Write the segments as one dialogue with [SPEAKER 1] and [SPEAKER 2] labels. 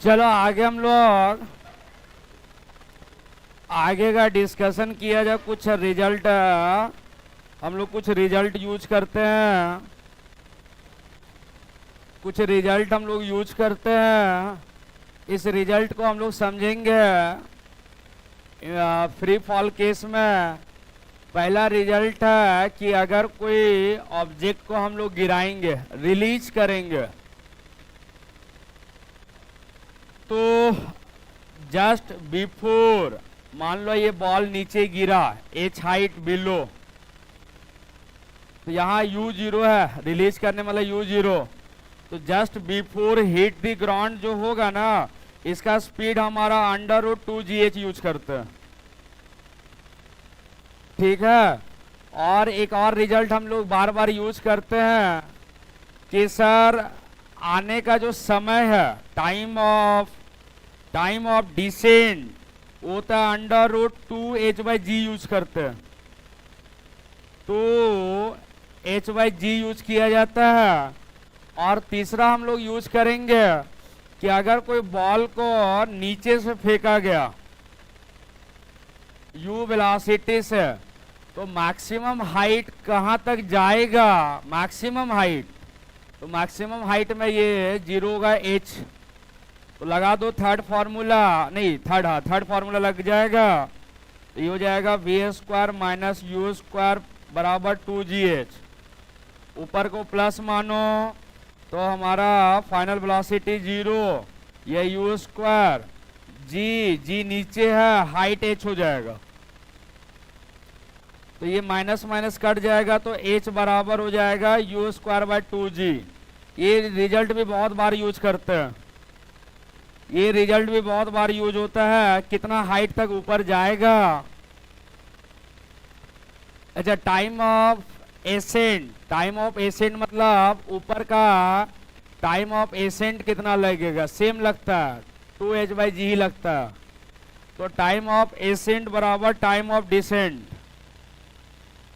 [SPEAKER 1] चलो आगे हम लोग आगे का डिस्कशन किया जाए। कुछ रिजल्ट हम लोग कुछ रिजल्ट यूज करते हैं, कुछ रिजल्ट हम लोग यूज करते हैं। इस रिजल्ट को हम लोग समझेंगे फ्री फॉल केस में। पहला रिजल्ट है कि अगर कोई ऑब्जेक्ट को हम लोग गिराएंगे, रिलीज करेंगे, तो जस्ट बिफोर, मान लो ये बॉल नीचे गिरा एच हाइट बिलो, तो यहाँ u0 है, रिलीज करने वाला u0। तो just before hit the ground जो होगा ना, इसका स्पीड हमारा √2gh यूज करते हैं। ठीक है। और एक और रिजल्ट हम लोग बार बार यूज करते हैं कि सर आने का जो समय है, टाइम ऑफ डिसेंट, वो तो √2h/g यूज करते हैं। तो h/g यूज किया जाता है। और तीसरा हम लोग यूज करेंगे कि अगर कोई बॉल को नीचे से फेंका गया u वेलोसिटी से, तो मैक्सिमम हाइट कहाँ तक जाएगा, मैक्सिमम हाइट, तो मैक्सिमम हाइट में ये 0 होगा h। तो लगा दो थर्ड फार्मूला, नहीं थर्ड फार्मूला लग जाएगा। तो ये हो जाएगा v² माइनस u² बराबर 2gh। ऊपर को प्लस मानो तो हमारा फाइनल वेलोसिटी 0, ये u², g नीचे है, हाइट h हो जाएगा। तो ये माइनस माइनस कट जाएगा, तो h बराबर हो जाएगा u²/2g। ये रिजल्ट भी बहुत बार यूज करते हैं, ये रिजल्ट भी बहुत बार यूज होता है। कितना हाइट तक ऊपर जाएगा। अच्छा, टाइम ऑफ एसेंट मतलब ऊपर का टाइम ऑफ एसेंट कितना लगेगा, सेम लगता है, 2h/g ही लगता है। तो टाइम ऑफ एसेंट बराबर time of descent,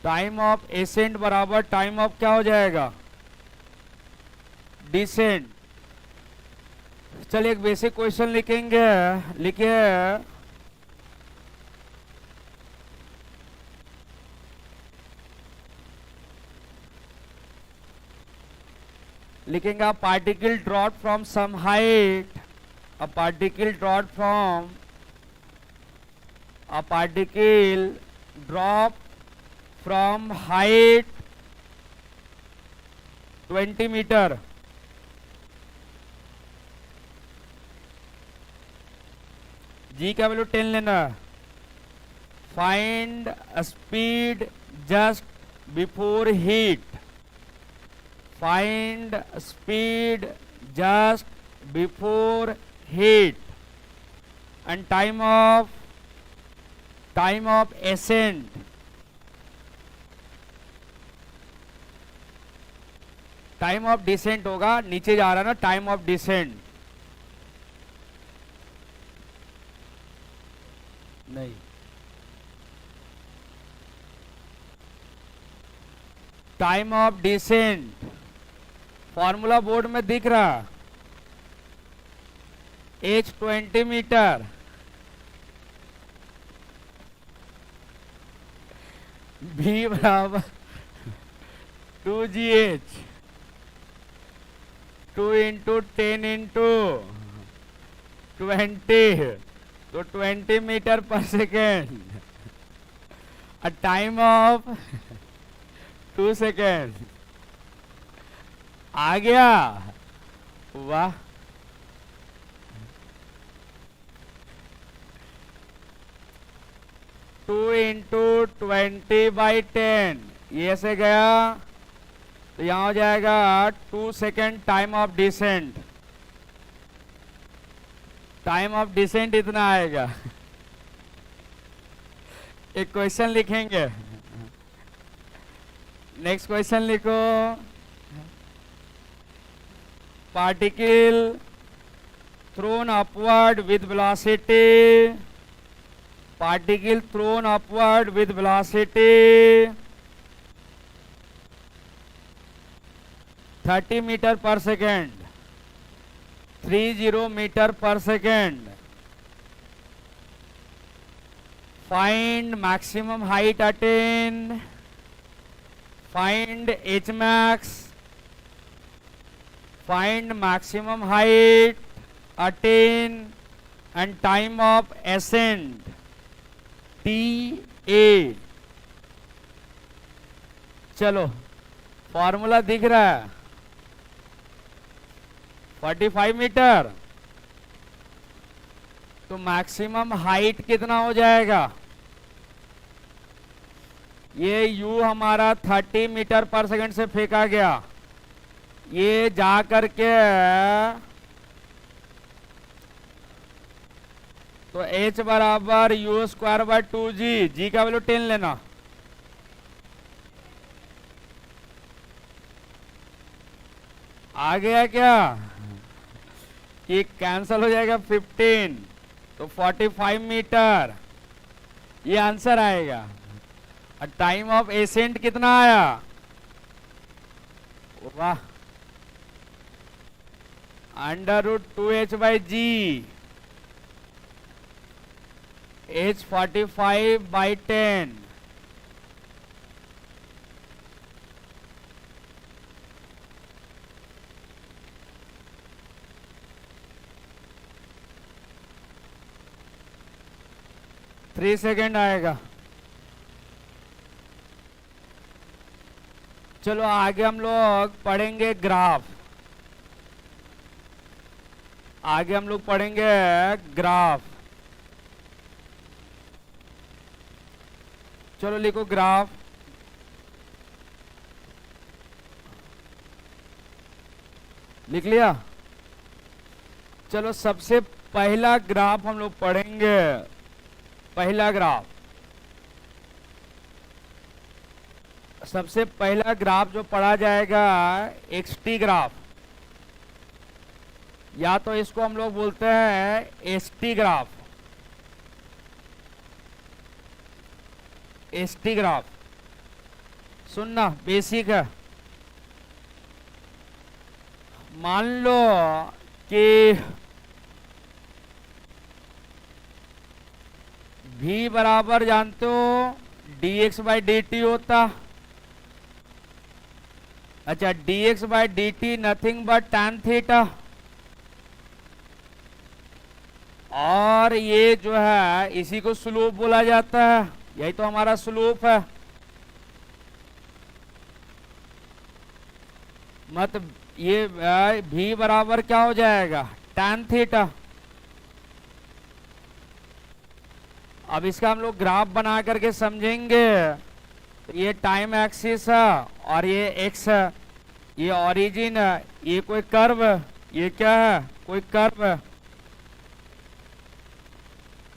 [SPEAKER 1] time of ascent बराबर टाइम ऑफ क्या हो जाएगा, डिसेंट। चलिए एक बेसिक क्वेश्चन लिखेंगे, लिखिए लिखेंगे a particle dropped from some height, a particle dropped from a particle drop from height 20 metre, जी का वैल्यू 10 लेना। Find speed just before heat, find speed just before heat and time of accent. Time of decent होगा, नीचे जा रहा है ना, time of decent नहीं, time of decent formula board में दिख रहा, h 20 मीटर, v बराबर 2gh, 2 × 10 × 20, तो 20 metre per second, time of 2 second. आ गया, वाह। टू इंटू 20/10, ये से गया, तो यहां हो जाएगा 2 second time of descent. Time of descent इतना आएगा। एक क्वेश्चन लिखेंगे, नेक्स्ट क्वेश्चन लिखो। Particle thrown upward with velocity, particle thrown upward with velocity 30 metre per second, 30 metre per second. Find maximum height attain, find H max, find maximum height attain and time of ascent T A. चलो formula दिख रहा है, 45 metre. तो maximum height कितना हो जाएगा? ये you हमारा 30 मीटर पर सेकंड से फेंका गया, ये जा करके तो h बराबर you square bye 2g, g का वैल्यू 10 लेना। आ गया क्या? ये कैंसल हो जाएगा 15, तो 45 मीटर ये आंसर आएगा। और टाइम ऑफ एसेंट कितना आया? वाह, √2h/g, h 45/10। थ्री सेकेंड आएगा। चलो आगे हम लोग पढ़ेंगे ग्राफ। आगे हम लोग पढ़ेंगे ग्राफ। चलो लिखो ग्राफ। लिख लिया? चलो सबसे पहला ग्राफ हम लोग पढ़ेंगे। पहला ग्राफ, सबसे पहला ग्राफ जो पढ़ा जाएगा एक्सटी ग्राफ, या तो इसको हम लोग बोलते हैं एसटी ग्राफ। एसटी ग्राफ सुनना बेसिक है। मान लो कि v बराबर जानते हो dx/dt होता। अच्छा, dx/dt nothing but tan theta, और ये जो है इसी को स्लोप बोला जाता है। यही तो हमारा स्लोप है। मतलब ये v बराबर क्या हो जाएगा? tan theta. अब इसका हम लोग ग्राफ बना करके समझेंगे। तो ये टाइम एक्सिस है और ये एक्स है, ये ओरिजिन है, ये कोई कर्व, ये क्या है? कोई कर्व है।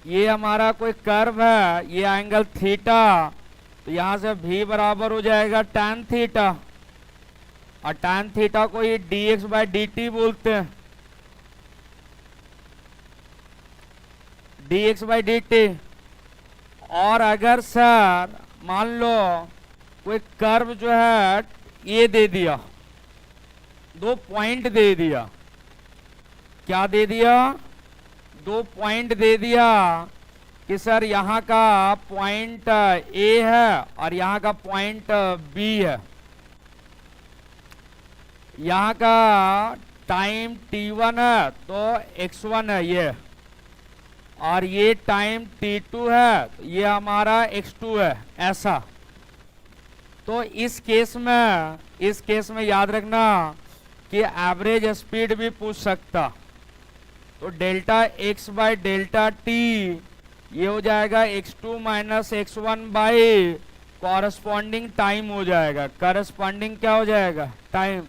[SPEAKER 1] ये हमारा कोई कर्व है, ये एंगल थीटा। तो यहां से v बराबर हो जाएगा tan थीटा, और tan थीटा को ये dx/dt बोलते हैं। dx/dt। और अगर सर मान लो कोई कर्व जो है ये दे दिया, 2 पॉइंट दे दिया। क्या दे दिया? 2 पॉइंट दे दिया कि सर यहाँ का पॉइंट A है और यहाँ का पॉइंट B है। यहाँ का टाइम t1 है तो x1 है ये, और ये टाइम t2 है तो ये हमारा x2 है। ऐसा तो इस केस में याद रखना कि एवरेज स्पीड भी पूछ सकता। तो डेल्टा x/डेल्टा t ये हो जाएगा x2 - x1 by corresponding time हो जाएगा। कॉरस्पॉन्डिंग क्या हो जाएगा? टाइम।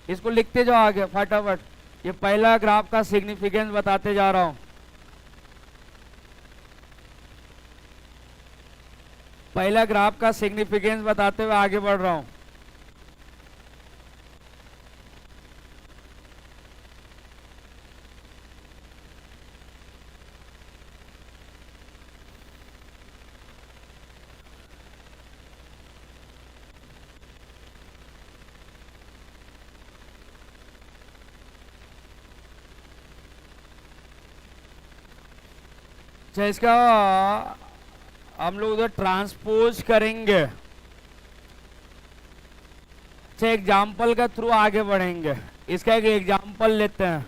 [SPEAKER 1] इसको लिखते जाओ आगे फटाफट। ये पहला ग्राफ का सिग्निफिकेंस बताते जा रहा हूं। पहला ग्राफ का सिग्निफिकेंस बताते हुए आगे बढ़ रहा हूं। अच्छा, इसका हम लोग उधर ट्रांसपोज करेंगे। अच्छा, एग्जाम्पल के थ्रू आगे बढ़ेंगे। इसका एक एग्जाम्पल लेते हैं।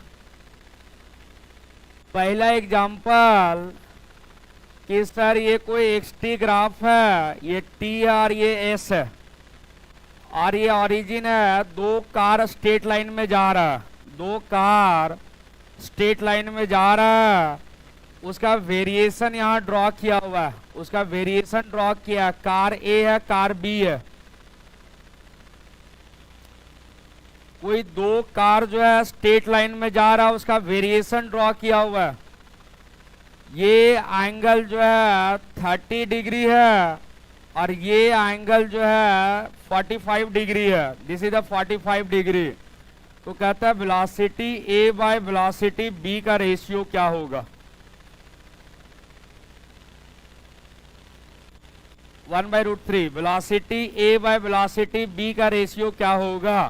[SPEAKER 1] पहला एग्जाम्पल कि सर ये कोई एक्सटी ग्राफ है, ये टी और ये एस है, और ये ओरिजिन है, दो कार स्ट्रेट लाइन में जा रहा है, दो कार स्ट्रेट लाइन में जा रहा है। उसका वेरिएशन यहाँ ड्रॉ किया हुआ है, उसका वेरिएशन ड्रॉ किया है। कार ए है, कार बी है। कोई दो कार जो है स्ट्रेट लाइन में जा रहा है, उसका वेरिएशन ड्रॉ किया हुआ है। ये एंगल जो है 30 डिग्री है और ये एंगल जो है 45 डिग्री है। This is the 45 degree. तो कहता है velocity A by velocity B का रेशियो क्या होगा। 1/√3 velocity A by velocity B का रेशियो क्या होगा।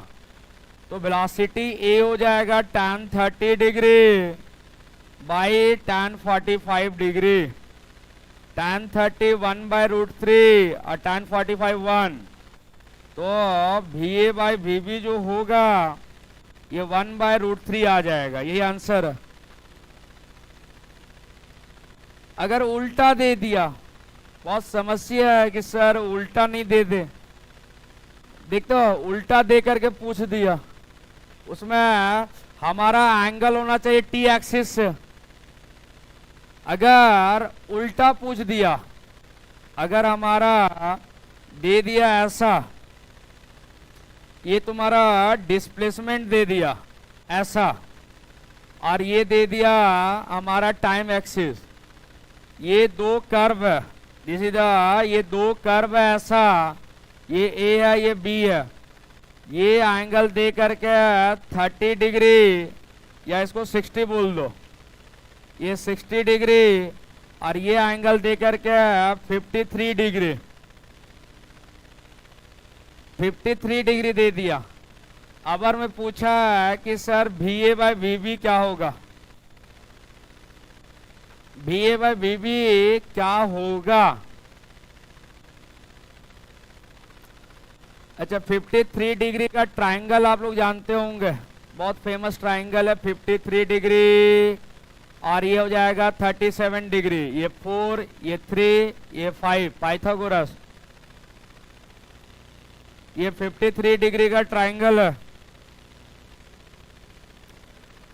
[SPEAKER 1] तो वेलोसिटी ए हो जाएगा tan 30 degree by tan 45 degree. tan 30 1/√3 और tan 45 1। तो VA बाई VB जो होगा ये 1/√3 आ जाएगा। यही आंसर है। अगर उल्टा दे दिया, बहुत समस्या है कि सर उल्टा नहीं दे दे। देखते हो, उल्टा दे करके पूछ दिया, उसमें हमारा एंगल होना चाहिए टी एक्सिस से। अगर उल्टा पूछ दिया, अगर हमारा दे दिया ऐसा, ये तुम्हारा डिस्प्लेसमेंट दे दिया ऐसा, और ये दे दिया हमारा टाइम एक्सिस, ये दो कर्व है, दिस इज ये दो कर्व है ऐसा, ये ए है ये बी है। ये एंगल दे करके 30 डिग्री या इसको 60 बोल दो, ये 60 डिग्री, और ये एंगल दे करके 53 डिग्री, 53 डिग्री दे दिया। अगर मैं पूछा है कि सर VA बाय VB क्या होगा, VA बाय VB क्या होगा। अच्छा, 53 डिग्री का ट्राइंगल आप लोग जानते होंगे, बहुत फेमस ट्राइंगल है 53 डिग्री, और ये हो जाएगा 37 डिग्री, ये 4, ये 3, ये 5, पाइथागोरस। ये 53 डिग्री का ट्राइंगल है।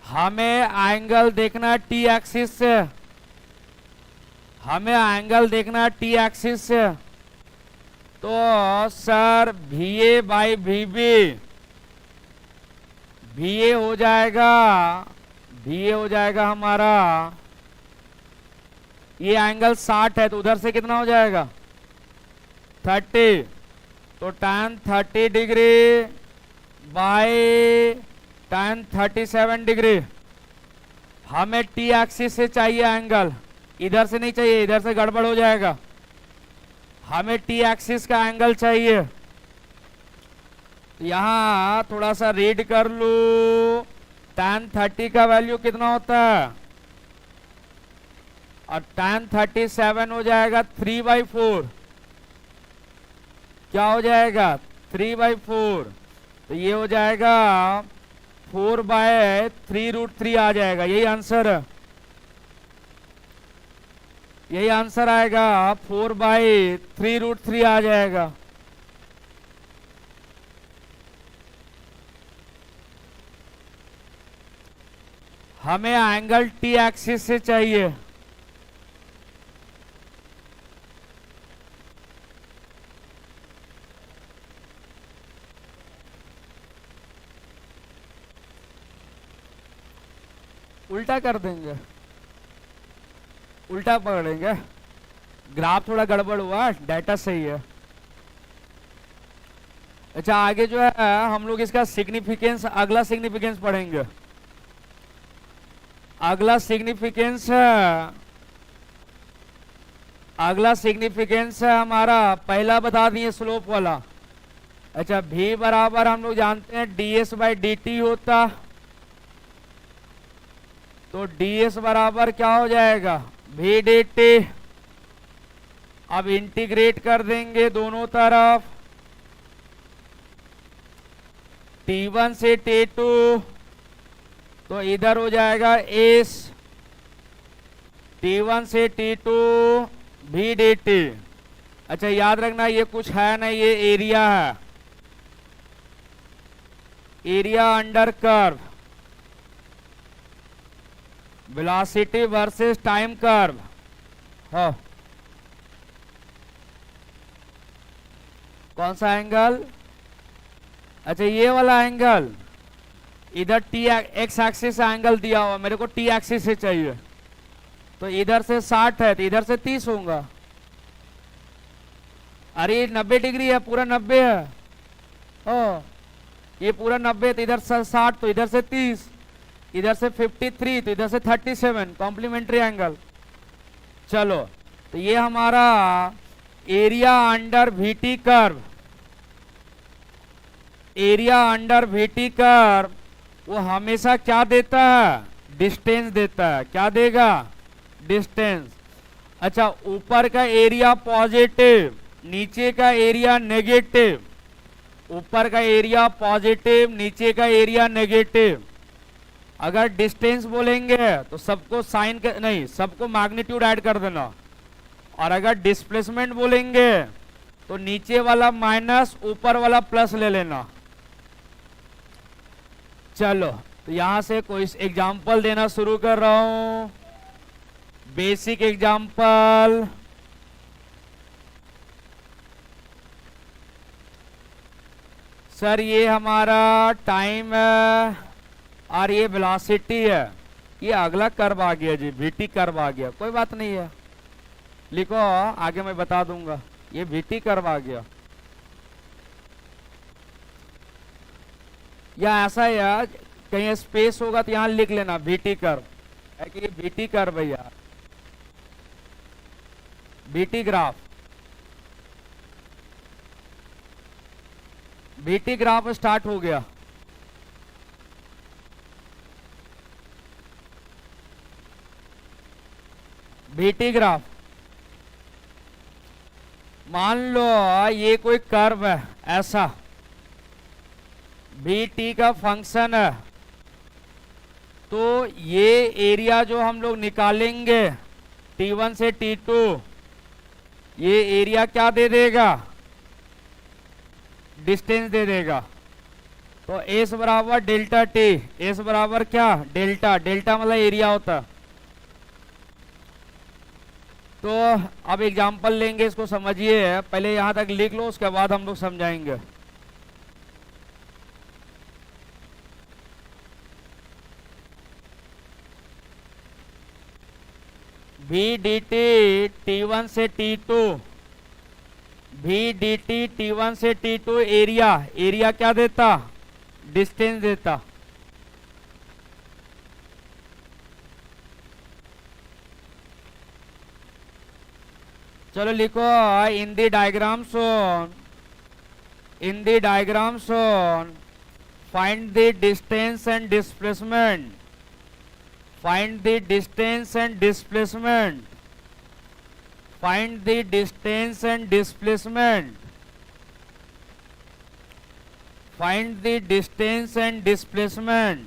[SPEAKER 1] हमें एंगल देखना है टी एक्सिस से, हमें एंगल देखना है टी एक्सिस से। तो sir VA by VB, VA हो जाएगा, VA हो जाएगा हमारा, ये एंगल 60 है तो उधर से कितना हो जाएगा 30, तो tan 30 degree by tan 37 degree. हमें टी एक्सिस से चाहिए एंगल, इधर से नहीं चाहिए, इधर से गड़बड़ हो जाएगा। हमें टी एक्सिस का एंगल चाहिए। यहां थोड़ा सा रीड कर लो, tan 30 का वैल्यू कितना होता है, और tan 37 हो जाएगा 3/4। क्या हो जाएगा 3/4, तो ये हो जाएगा 4/3√3 आ जाएगा। यही आंसर है, यही आंसर आएगा, 4/3√3 आ जाएगा। हमें एंगल टी एक्सिस से चाहिए। उल्टा कर देंगे, उल्टा पकड़ेंगे, ग्राफ थोड़ा गड़बड़ हुआ, डाटा सही है। अच्छा, आगे जो है हम लोग इसका सिग्निफिकेंस, अगला सिग्निफिकेंस पढ़ेंगे। अगला सिग्निफिकेंस है, अगला सिग्निफिकेंस है हमारा, पहला बता दिए स्लोप वाला। अच्छा, V बराबर हम लोग जानते हैं ds/dt होता, तो ds बराबर क्या हो जाएगा भी डी टी। अब इंटीग्रेट कर देंगे दोनों तरफ, T1 से T2, तो इधर हो जाएगा एस, T1 से T2 भी डी टी। अच्छा याद रखना ये कुछ है ना, ये एरिया है, area under curve, velocity versus time curve. हाँ कौन सा एंगल? अच्छा ये वाला एंगल, इधर टी एक्स एक्सिस एंगल दिया हुआ, मेरे को टी एक्सिस से चाहिए, तो इधर से 60 है तो इधर से 30 होगा। अरे 90 डिग्री है, पूरा 90 है। ओ ये पूरा 90 तो इधर से 60, तो इधर से 30, इधर से 53, तो इधर से 37, कॉम्प्लीमेंट्री एंगल। चलो तो ये हमारा area under VT curve, area under VT curve वो हमेशा क्या देता है? डिस्टेंस देता है। क्या देगा? डिस्टेंस। अच्छा ऊपर का एरिया पॉजिटिव, नीचे का एरिया नेगेटिव, ऊपर का एरिया पॉजिटिव, नीचे का एरिया नेगेटिव। अगर डिस्टेंस बोलेंगे तो सबको साइन नहीं, सबको मैग्नीट्यूड ऐड कर देना, और अगर डिस्प्लेसमेंट बोलेंगे तो नीचे वाला माइनस ऊपर वाला प्लस ले लेना। चलो तो यहां से कोई एग्जांपल देना शुरू कर रहा हूं, बेसिक एग्जांपल। सर ये हमारा टाइम है और ये वेलोसिटी है, ये अगला कर्व आ गया जी, वीटी कर्व आ गया, कोई बात नहीं है, लिखो आगे मैं बता दूंगा, ये वीटी कर्व आ गया। या ऐसा है कहीं स्पेस होगा तो यहां लिख लेना वीटी कर्व है कि ये वीटी कर्व है यार, VT graph, VT graph start हो गया। वीटी ग्राफ, मान लो ये कोई कर्व है ऐसा, बी टी का फंक्शन है, तो ये एरिया जो हम लोग निकालेंगे T1 से T2, ये एरिया क्या दे देगा? डिस्टेंस दे देगा। तो एस बराबर डेल्टा टी, एस बराबर क्या? डेल्टा, डेल्टा मतलब एरिया होता। तो अब एग्जांपल लेंगे, इसको समझिए, पहले यहां तक लिख लो, उसके बाद हम लोग समझाएंगे। भी डी टी T1 से T2, भी डी टी T1 से T2 एरिया, एरिया क्या देता? डिस्टेंस देता। चलो लिखो, in the diagram shown, in the diagram shown find the distance and displacement, find the distance and displacement, find the distance and displacement, find the distance and displacement।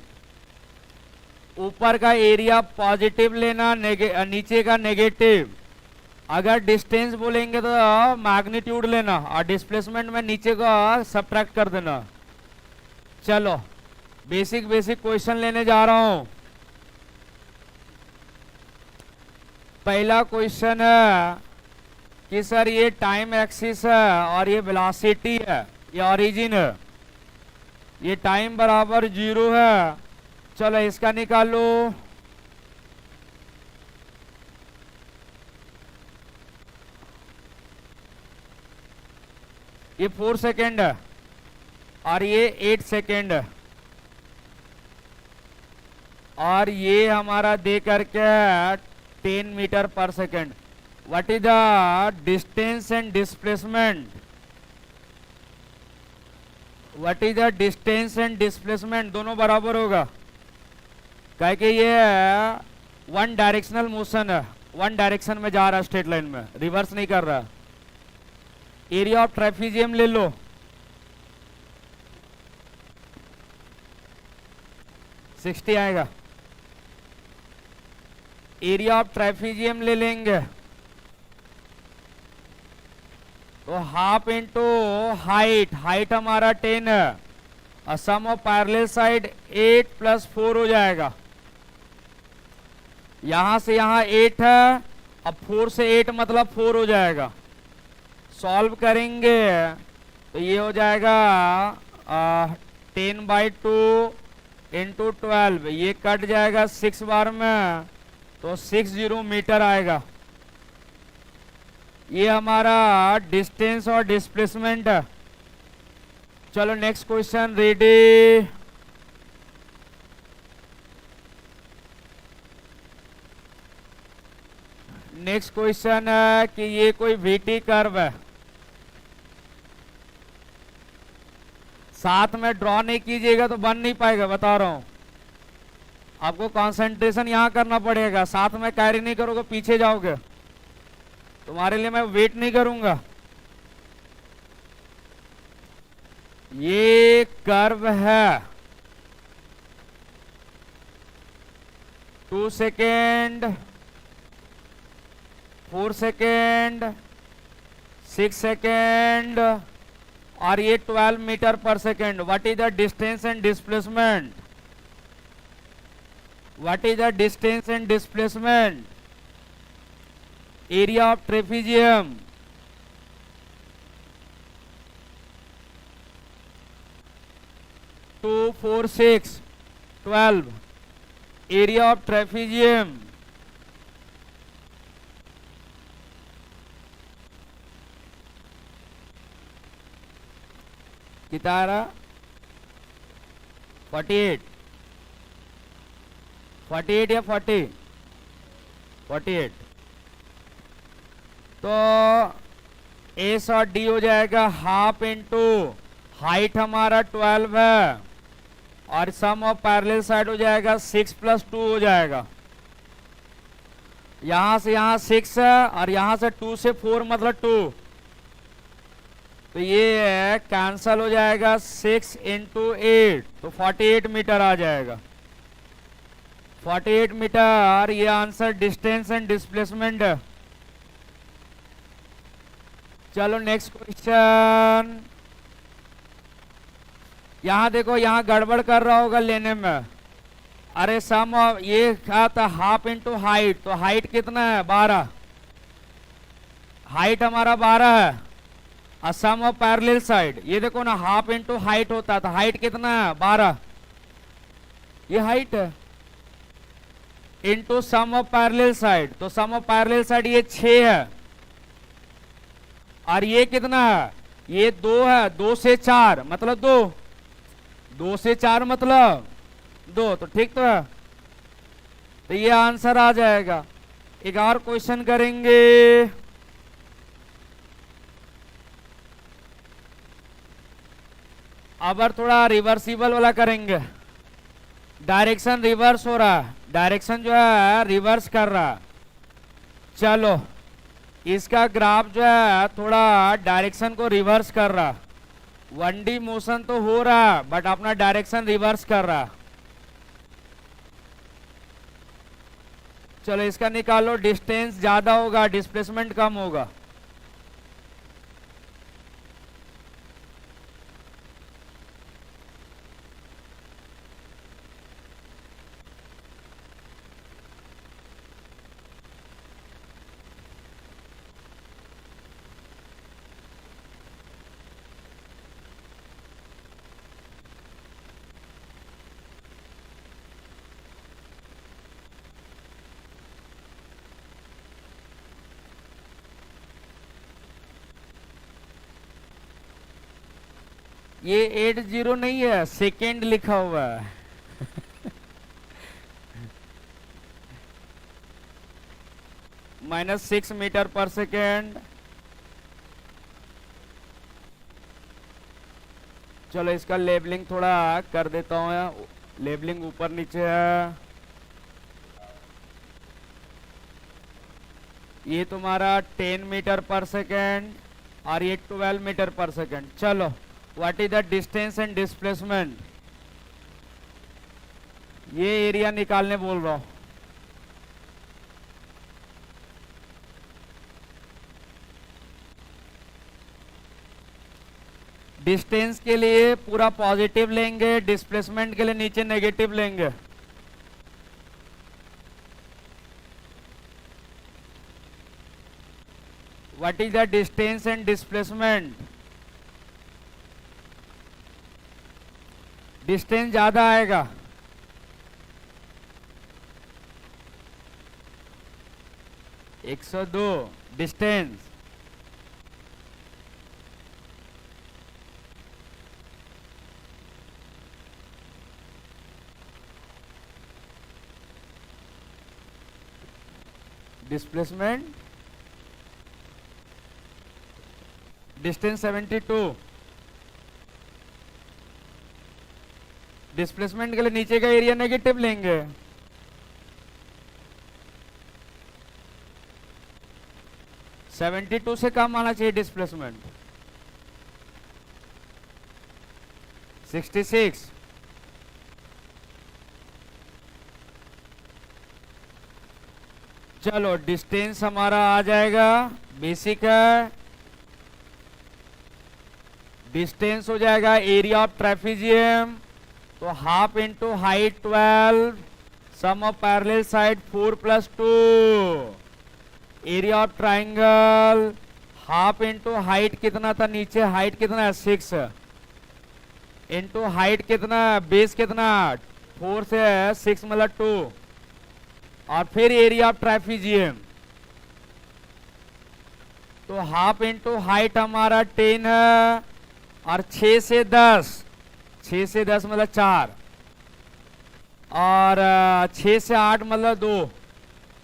[SPEAKER 1] ऊपर का area positive लेना, नीचे का negative. अगर distance बोलेंगे तो magnitude लेना, और डिस्प्लेसमेंट में नीचे का सब्ट्रैक्ट कर देना। चलो बेसिक बेसिक क्वेश्चन लेने जा रहा हूं। पहला क्वेश्चन है कि सर ये टाइम एक्सिस है और ये वेलोसिटी है, ये ओरिजिन है, ये टाइम बराबर 0 है। चलो इसका निकालो। ये 4 सेकेंड है और ये 8 सेकेंड है, और ये हमारा दे करके 10 metre per second. What is the distance and displacement? What is the distance and displacement? दोनों बराबर होगा, क्या कि ये वन डायरेक्शनल मोशन है, वन डायरेक्शन में जा रहा है, स्ट्रेट लाइन में, रिवर्स नहीं कर रहा। एरिया ऑफ ट्रेपीजियम ले लो, 60 आएगा। एरिया ऑफ ट्रेपीजियम ले लेंगे तो हाफ इंटू हाइट, हाइट हमारा 10 है, और सम ऑफ पैरेलल साइड 8 + 4 हो जाएगा। यहां से यहां 8 है, अब 4 से 8 मतलब 4 हो जाएगा। सॉल्व करेंगे तो ये हो जाएगा 10/2 × 12, ये कट जाएगा 6 बार में, तो 60 मीटर आएगा। ये हमारा डिस्टेंस और डिस्प्लेसमेंट है। चलो next question, ready. Next question है कि ये कोई वीटी कर्व है, साथ में ड्रॉ नहीं कीजिएगा तो बन नहीं पाएगा, बता रहा हूं। आपको कंसंट्रेशन यहां करना पड़ेगा, साथ में कैरी नहीं करोगे पीछे जाओगे। तुम्हारे लिए मैं वेट नहीं करूंगा। ये कर्व है, 2 सेकेंड, 4 सेकेंड, 6 सेकेंड, और ये 12 metre per second. What is the distance and displacement? What is the distance and displacement? Area of trapezium, two 4 6 12, area of trapezium कितना आ रहा? 48 या 40? 48। तो एस और डी हो जाएगा हाफ इंटू हाइट हमारा 12 है, और सम ऑफ पैरेलल साइड हो जाएगा 6 + 2 हो जाएगा। यहां से यहां 6 है, और यहां से 2 से 4 मतलब 2, तो ये कैंसल हो जाएगा। 6 × 8 तो 48 मीटर आ जाएगा। 48 मीटर ये आंसर डिस्टेंस एंड डिस्प्लेसमेंट है। चलो नेक्स्ट क्वेश्चन। यहां देखो, यहां गड़बड़ कर रहा होगा लेने में। अरे सम ये क्या था, हाफ इंटू हाइट, तो हाइट कितना है? 12। हाइट हमारा 12 है, और सम ऑफ पैरेलल साइड, ये देखो ना, हाफ इंटू हाइट होता था, हाइट कितना है? 12। ये हाइट है, into sum of parallel side, तो सम ऑफ पैरेलल साइड ये 6 है, और ये कितना है? ये 2 है। 2 से 4 मतलब 2, 2 से 4 मतलब 2, तो ठीक तो है। तो ये आंसर आ जाएगा। एक और क्वेश्चन करेंगे। अब थोड़ा रिवर्सिबल वाला करेंगे। डायरेक्शन रिवर्स हो रहा है, डायरेक्शन जो है रिवर्स कर रहा है। चलो इसका ग्राफ जो है थोड़ा डायरेक्शन को रिवर्स कर रहा। 1D मोशन तो हो रहा, बट अपना डायरेक्शन रिवर्स कर रहा। चलो इसका निकालो, डिस्टेंस ज्यादा होगा, डिस्प्लेसमेंट कम होगा। ये 80 नहीं है, सेकेंड लिखा हुआ है। -6 मीटर पर सेकेंड। चलो इसका लेबलिंग थोड़ा कर देता हूँ, लेबलिंग ऊपर नीचे है। ये तुम्हारा 10 मीटर पर सेकेंड और ये 12 मीटर पर सेकेंड। चलो, what is the distance and displacement, ये एरिया निकालने बोल रहा हूं। डिस्टेंस के लिए पूरा पॉजिटिव लेंगे, डिस्प्लेसमेंट के लिए नीचे नेगेटिव लेंगे। What is the distance and displacement, distance ज्यादा आएगा, एक 102 डिस्टेंस। डिस्प्लेसमेंट डिस्टेंस 72, डिस्प्लेसमेंट के लिए नीचे का एरिया नेगेटिव लेंगे। सेवेंटी टू से कम आना चाहिए डिस्प्लेसमेंट। 66, चलो डिस्टेंस हमारा आ जाएगा, बेसिक है, डिस्टेंस हो जाएगा एरिया ऑफ ट्रेपेजियम, तो half into height 12, sum of parallel side 4 + 2, area of triangle half into height कितना था, नीचे हाइट कितना है 6, इंटू हाइट कितना, बेस कितना 4 से 6 मतलब 2, और फिर एरिया ऑफ ट्रेपेजियम, तो हाफ इंटू हाइट हमारा 10 है, और 6 से 10, 6 से 10 मतलब 4, और 6 से 8 मतलब 2,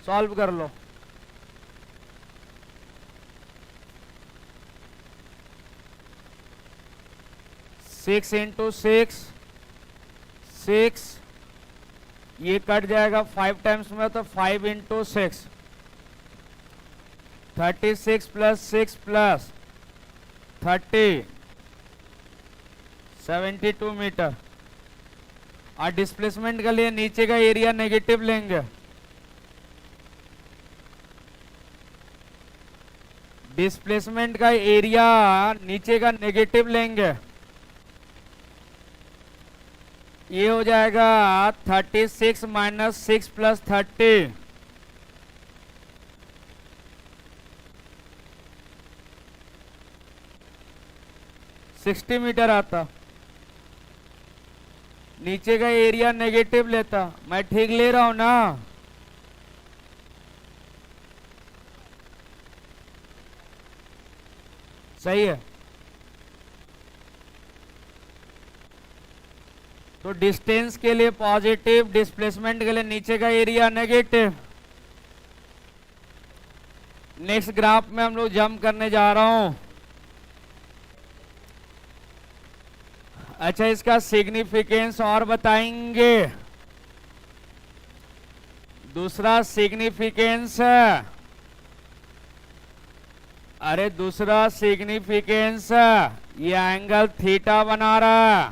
[SPEAKER 1] सॉल्व कर लो। सिक्स इंटू 6, 6, ये कट जाएगा 5 टाइम्स में, तो 5 इंटू 6, 36 + 6 + 30, 72 मीटर। और डिस्प्लेसमेंट के लिए नीचे का एरिया नेगेटिव लेंगे, डिस्प्लेसमेंट का एरिया नीचे का नेगेटिव लेंगे, ये हो जाएगा 36 - 6 + 30, $60 मीटर आता। नीचे का एरिया नेगेटिव लेता, मैं ठीक ले रहा हूं ना? सही है। तो डिस्टेंस के लिए पॉजिटिव, डिस्प्लेसमेंट के लिए नीचे का एरिया नेगेटिव। नेक्स्ट ग्राफ में हम लोग जंप करने जा रहा हूं। अच्छा, इसका सिग्निफिकेंस और बताएंगे। दूसरा सिग्निफिकेंस, अरे दूसरा सिग्निफिकेंस, ये एंगल थीटा बना रहा है,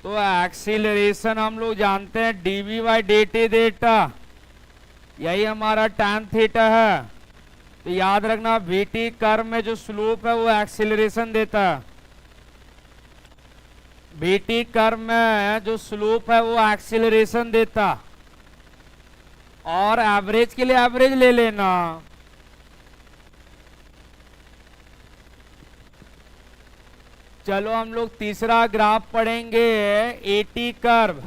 [SPEAKER 1] तो एक्सीलरेशन हम लोग जानते हैं dv/dt देता, यही हमारा tan थीटा है। तो याद रखना vt कर्व में जो स्लोप है वो एक्सीलरेशन देता है, vt कर्व में जो स्लोप है वो एक्सीलरेशन देता। और एवरेज के लिए एवरेज ले लेना, चलो हम लोग तीसरा ग्राफ पढ़ेंगे, eighty curve,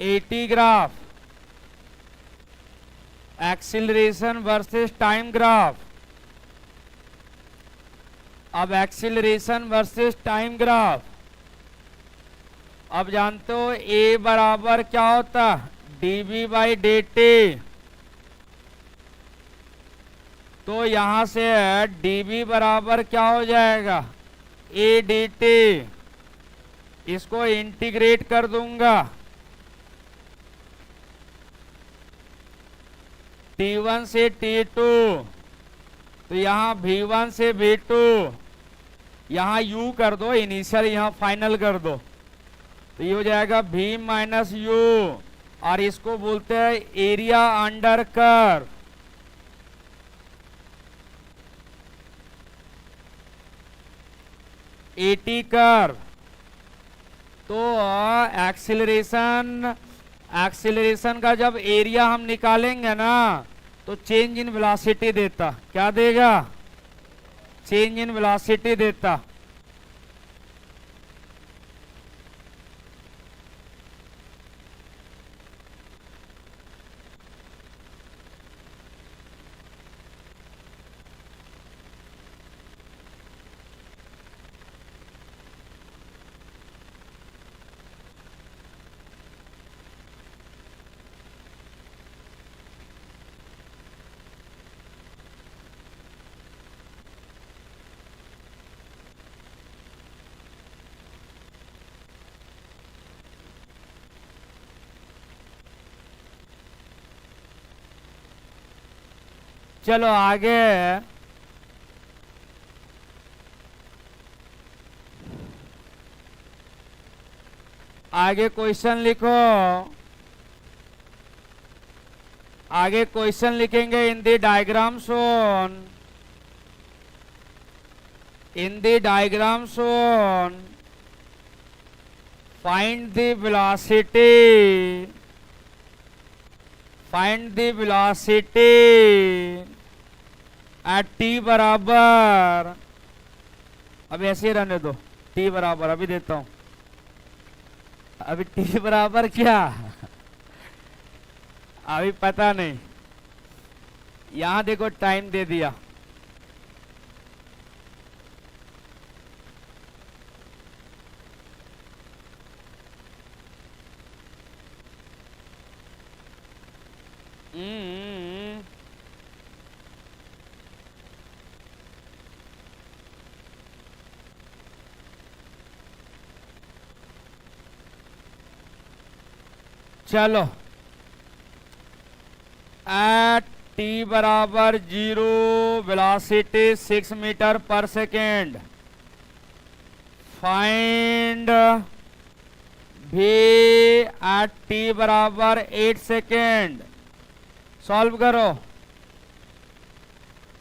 [SPEAKER 1] eighty graph, acceleration versus time graph. अब एक्सीलरेशन वर्सेस टाइम ग्राफ, अब जानते हो a बराबर क्या होता, dv/dt, तो यहां से dv बराबर क्या हो जाएगा, a dt, इसको इंटीग्रेट कर दूंगा, T1 से T2, तो यहाँ V1 से V2, यहाँ U कर दो इनिशियल, यहाँ फाइनल कर दो, तो ये हो जाएगा V माइनस यू, और इसको बोलते हैं area under curve. Eighty curve. तो एक्सीलरेशन का जब एरिया हम निकालेंगे ना, तो चेंज इन वेलोसिटी देता, क्या देगा? चेंज इन वेलोसिटी देता। चलो आगे, आगे क्वेश्चन लिखो। आगे क्वेश्चन लिखेंगे, in the diagram shown, in the diagram shown find the velocity, find the velocity at T बराबर, अब ऐसे ही रहने दो, टी बराबर अभी देता हूं, अभी टी बराबर क्या अभी पता नहीं, यहां देखो टाइम दे दिया। चलो, एट टी बराबर 0 velocity 6 metre per second, find भी एट टी बराबर 8 सेकेंड। सॉल्व करो,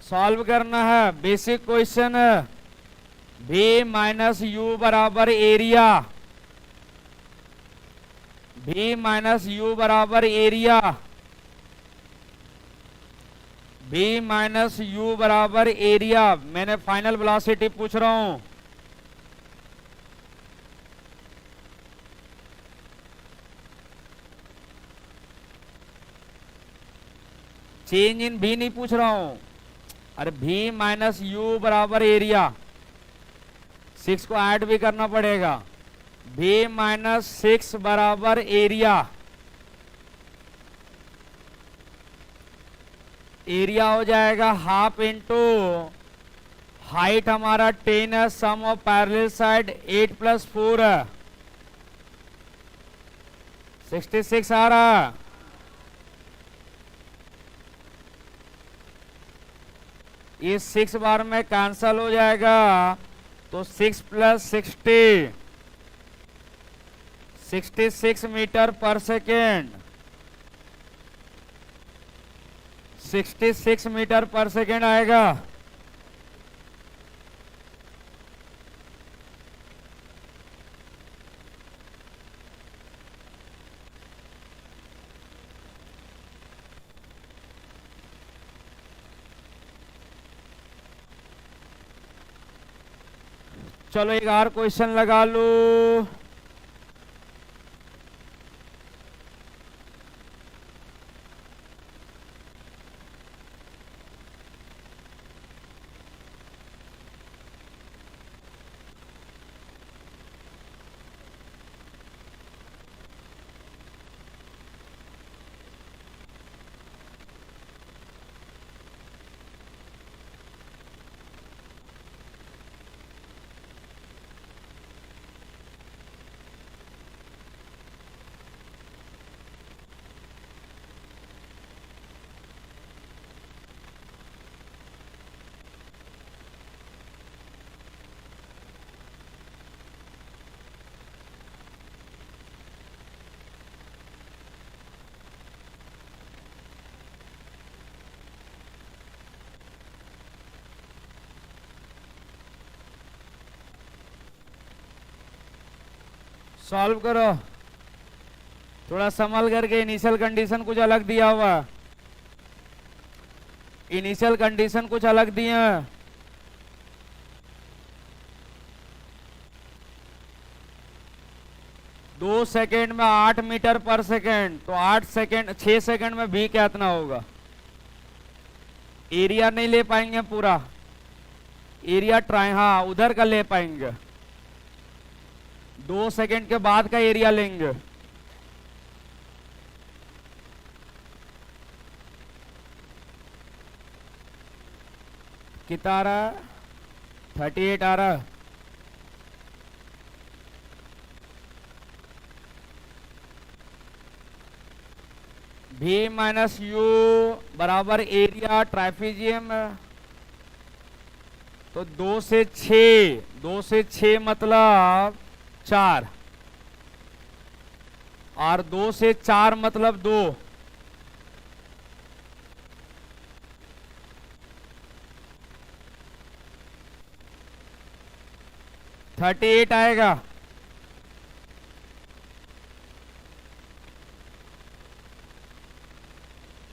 [SPEAKER 1] सॉल्व करना है, बेसिक क्वेश्चन है। भी माइनस यू बराबर एरिया, भी माइनस यू बराबर एरिया, भी माइनस यू बराबर एरिया। मैंने फाइनल वेलोसिटी पूछ रहा हूं। चेंज इन भी नहीं पूछ रहा हूं, अरे भी माइनस यू बराबर एरिया, 6 को ऐड भी करना पड़ेगा। भी माइनस 6 बराबर एरिया, एरिया हो जाएगा हाफ इंटू हाइट हमारा 10 है, सम ऑफ पैरेलल साइड 8 प्लस 4 है, 66 आ रहा है। ये 6 बार में कैंसल हो जाएगा, तो 6 plus 60, 66 metre per second, 66 metre per second आएगा। चलो एक और क्वेश्चन लगा लो। सॉल्व करो, थोड़ा संभल करके। इनिशियल कंडीशन कुछ अलग दिया हुआ, इनिशियल कंडीशन कुछ अलग दिए हैं। दो सेकेंड में 8 मीटर पर सेकेंड, तो 6 सेकेंड में भी कितना होगा? एरिया नहीं ले पाएंगे पूरा, एरिया ट्राई, हाँ उधर का ले पाएंगे, 2 सेकेंड के बाद का एरिया लेंगे। कितना आ रहा है? 38 आ रहा है। V माइनस यू बराबर एरिया ट्राइफिजियम, तो 2 से 6, 2 से 6 मतलब 4, और 2 से 4 मतलब 2, तो 38 आएगा।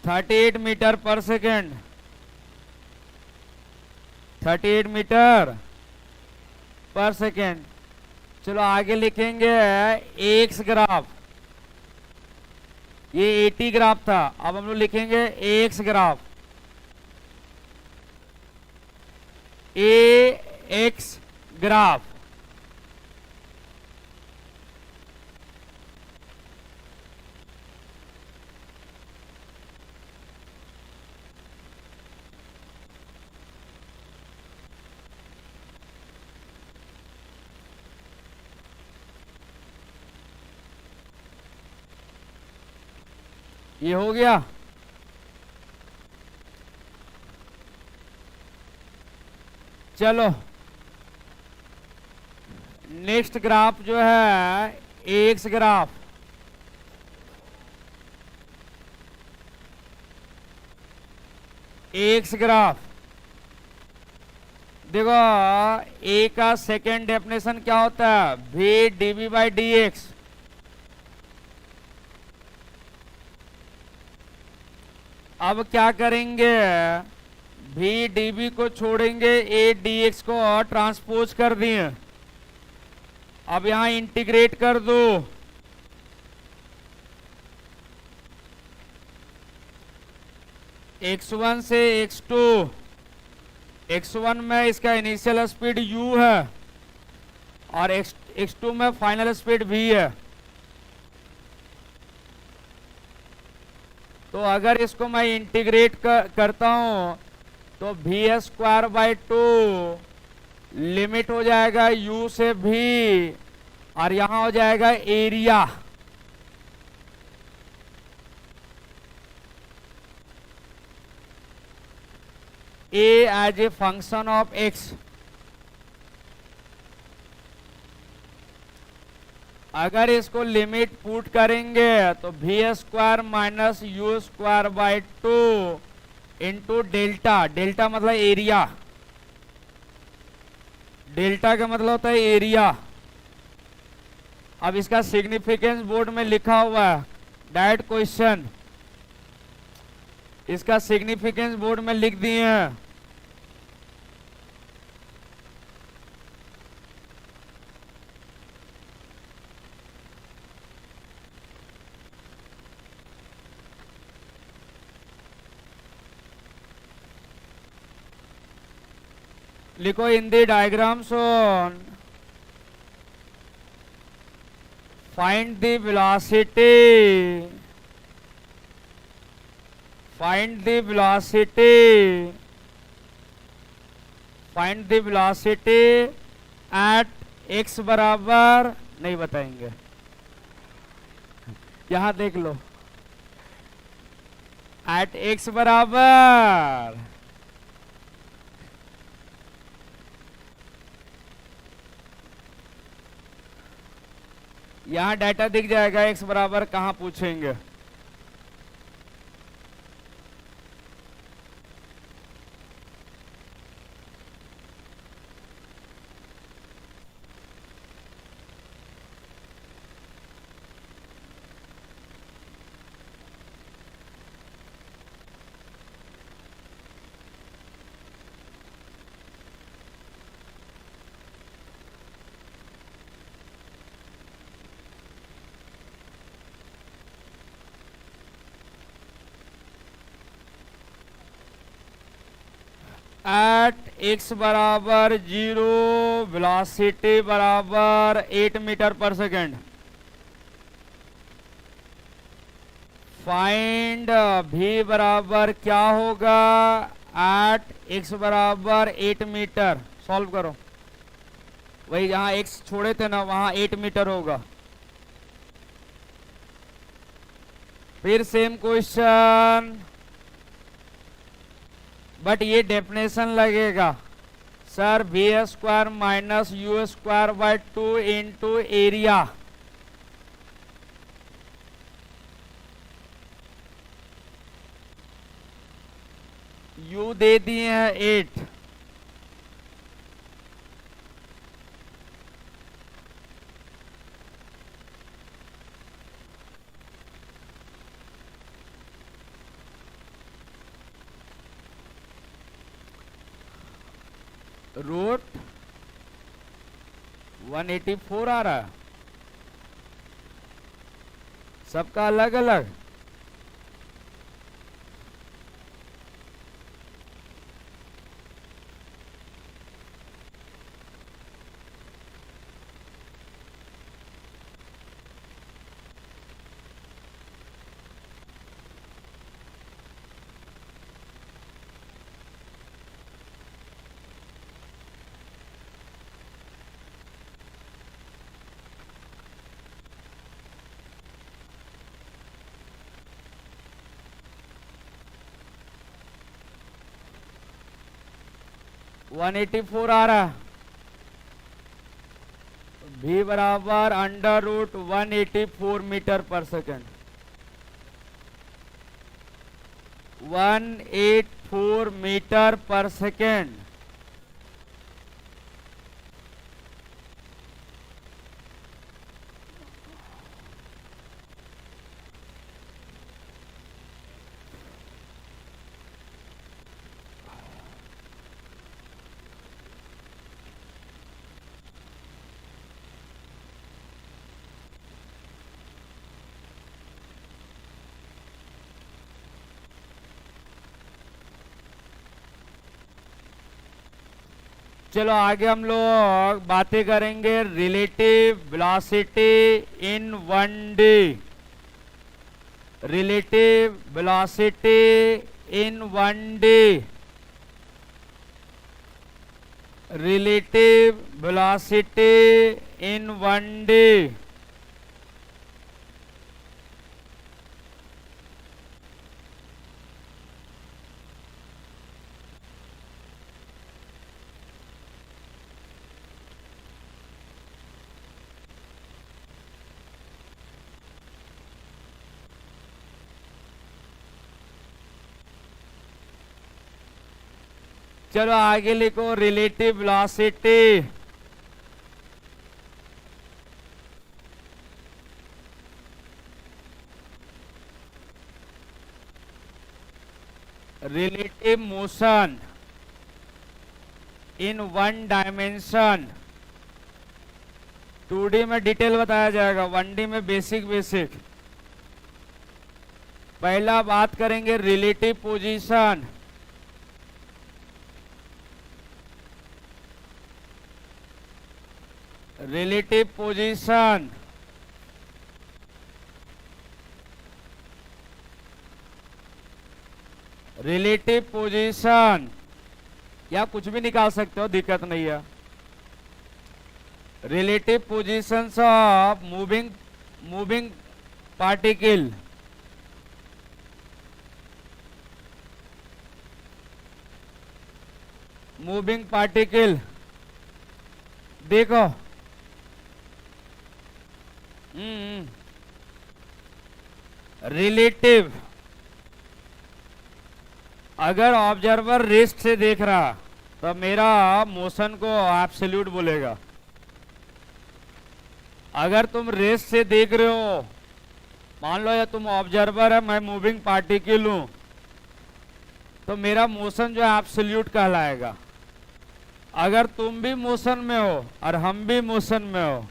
[SPEAKER 1] $38 metre per second, 38 metre per second. चलो आगे लिखेंगे एक्स ग्राफ, ये 80 ग्राफ था, अब हम लोग लिखेंगे एक्स ग्राफ, ए एक्स ग्राफ। ये हो गया। चलो नेक्स्ट ग्राफ जो है एक्स ग्राफ, एक्स ग्राफ देखो, ए का सेकेंड डेफिनेशन क्या होता है? V DV by D X. अब क्या करेंगे? भी डीबी को छोड़ेंगे, ए डी एक्स को ट्रांसपोज कर दिए। अब यहां इंटीग्रेट कर दो, x1 से x2, x1 में इसका इनिशियल स्पीड u है और x2 में फाइनल स्पीड v है। तो अगर इसको मैं इंटीग्रेट करता हूं तो वी स्क्वायर बाई 2 लिमिट हो जाएगा u से v, और यहां हो जाएगा area. a as a function of x। अगर इसको लिमिट पुट करेंगे तो V square minus U square by 2 into delta, delta मतलब एरिया, डेल्टा का मतलब होता है एरिया। अब इसका सिग्निफिकेंस बोर्ड में लिखा हुआ है, डायरेक्ट क्वेश्चन, इसका सिग्निफिकेंस बोर्ड में लिख दिए हैं। लिखो in the diagram shown find the velocity, find the velocity, find the velocity at x बराबर, नहीं बताएंगे, यहां देख लो, at x बराबर यहां डाटा दिख जाएगा, x बराबर कहां पूछेंगे। एट x बराबर 0, वेलोसिटी बराबर 8 metre per second. Find v बराबर क्या होगा एट x बराबर 8 मीटर। सॉल्व करो, वही जहां x छोड़े थे ना वहां 8 मीटर होगा। फिर सेम क्वेश्चन, बट ये डेफिनेशन लगेगा sir V square minus U square by 2 into area. U दे दिए हैं 8, रूट 184 आ रहा है, सबका अलग अलग। वन 184 आ रहा है, v बराबर under root 184 metre per second. 184 metre per second. चलो आगे हम लोग बातें करेंगे रिलेटिव वेलोसिटी इन 1D। रिलेटिव वेलोसिटी इन 1D। रिलेटिव वेलोसिटी इन 1D। चलो आगे लिखो relative velocity relative motion in 1 dimension. 2D में डिटेल बताया जाएगा, 1D में बेसिक बेसिक। पहला बात करेंगे relative position. Relative position relative position या कुछ भी निकाल सकते हो, दिक्कत नहीं है। Relative positions of moving particle. Moving particle देखो, रिलेटिव, अगर ऑब्जर्वर रेस्ट से देख रहा तो मेरा मोशन को एब्सोल्यूट बोलेगा। अगर तुम रेस्ट से देख रहे हो, मान लो या तुम ऑब्जर्वर है, मैं मूविंग पार्टिकल हूं, तो मेरा मोशन जो है एब्सोल्यूट कहलाएगा। अगर तुम भी मोशन में हो और हम भी मोशन में हो,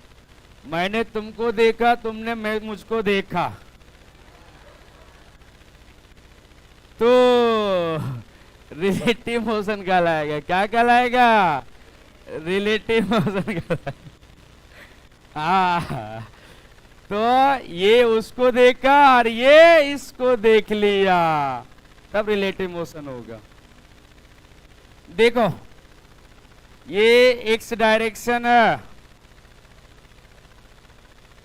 [SPEAKER 1] मैंने तुमको देखा, तुमने मुझको देखा, तो रिलेटिव मोशन कहलाएगा। क्या कहलाएगा? रिलेटिव मोशन कहलाएगा। हाँ, तो ये उसको देखा और ये इसको देख लिया, तब रिलेटिव मोशन होगा। देखो, ये एक्स डायरेक्शन है,